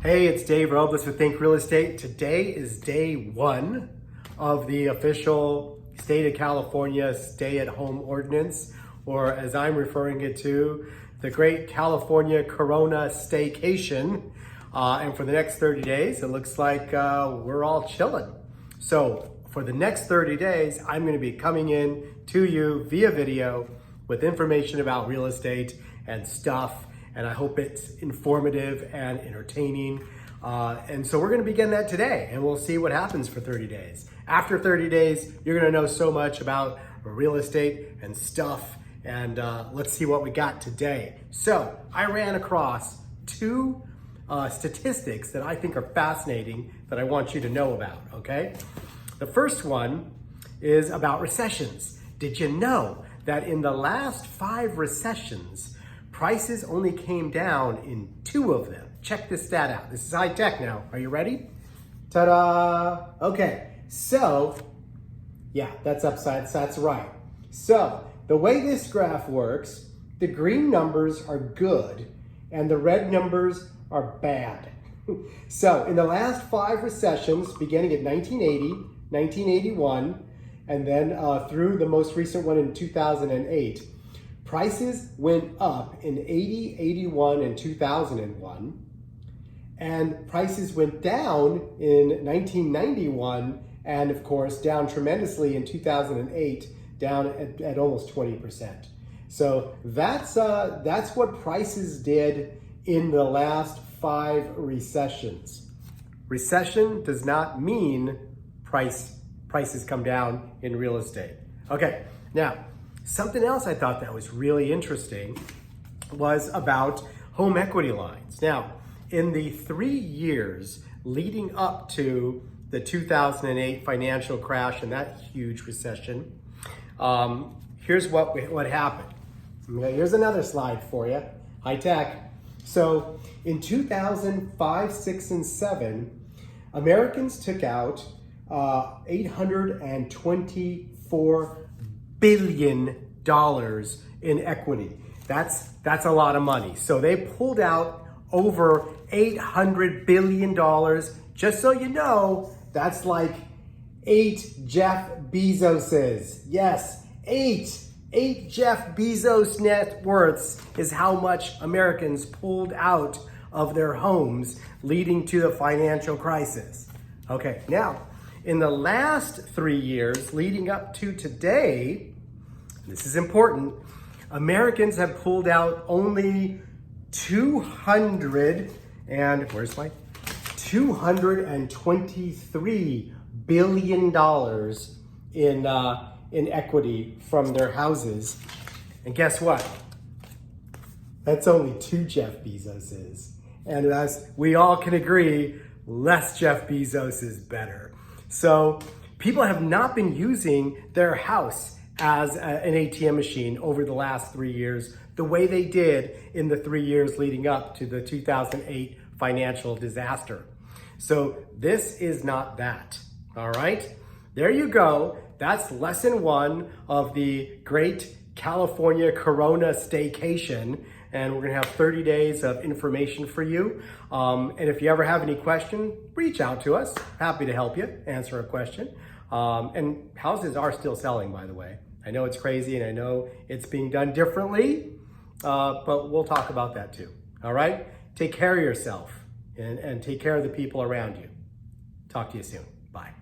Hey, it's Dave Robles with Think Real Estate. Today is day one of the official state of California stay-at-home ordinance, or as I'm referring it to, the great California Corona Staycation. And for the next 30 days, it looks like we're all chilling. So for the next 30 days, I'm going to be coming in to you via video with information about real estate and stuff. And I hope it's informative and entertaining. And so we're gonna begin that today, and we'll see what happens for 30 days. After 30 days, you're gonna know so much about real estate and stuff, and let's see what we got today. So I ran across two statistics that I think are fascinating that I want you to know about, okay? The first one is about recessions. Did you know that in the last 5 recessions, prices only came down in 2 of them? Check this stat out. This is high tech now. Are you ready? Ta-da! Okay, so, yeah, that's upside, so that's right. So, the way this graph works, the green numbers are good and the red numbers are bad. So, in the last 5 recessions, beginning at 1980, 1981, and then through the most recent one in 2008, prices went up in 80, 81, and 2001, and prices went down in 1991, and of course down tremendously in 2008, down at almost 20%. So that's what prices did in the last 5 recessions. Recession does not mean prices come down in real estate. Okay, now, something else I thought that was really interesting was about home equity lines. Now, in the 3 years leading up to the 2008 financial crash and that huge recession, here's what happened. Here's another slide for you, high tech. So in 2005, 6, and 7, Americans took out $824 billion in equity. That's a lot of money. So they pulled out over $800 billion. Just so you know, that's like 8 Jeff Bezoses. Yes, 8 Jeff Bezos net worths is how much Americans pulled out of their homes leading to the financial crisis. Okay, now, in the last 3 years leading up to today, this is important, Americans have pulled out only $223 billion in equity from their houses. And guess what? That's only 2 Jeff Bezoses. And as we all can agree, less Jeff Bezos is better. So people have not been using their house as an ATM machine over the last 3 years the way they did in the 3 years leading up to the 2008 financial disaster. So this is not that, all right? There you go. That's lesson 1 of the great California Corona Staycation. And we're gonna have 30 days of information for you. And if you ever have any question, reach out to us. Happy to help you answer a question. And houses are still selling, by the way. I know it's crazy and I know it's being done differently, but we'll talk about that too. All right? Take care of yourself and take care of the people around you. Talk to you soon. Bye.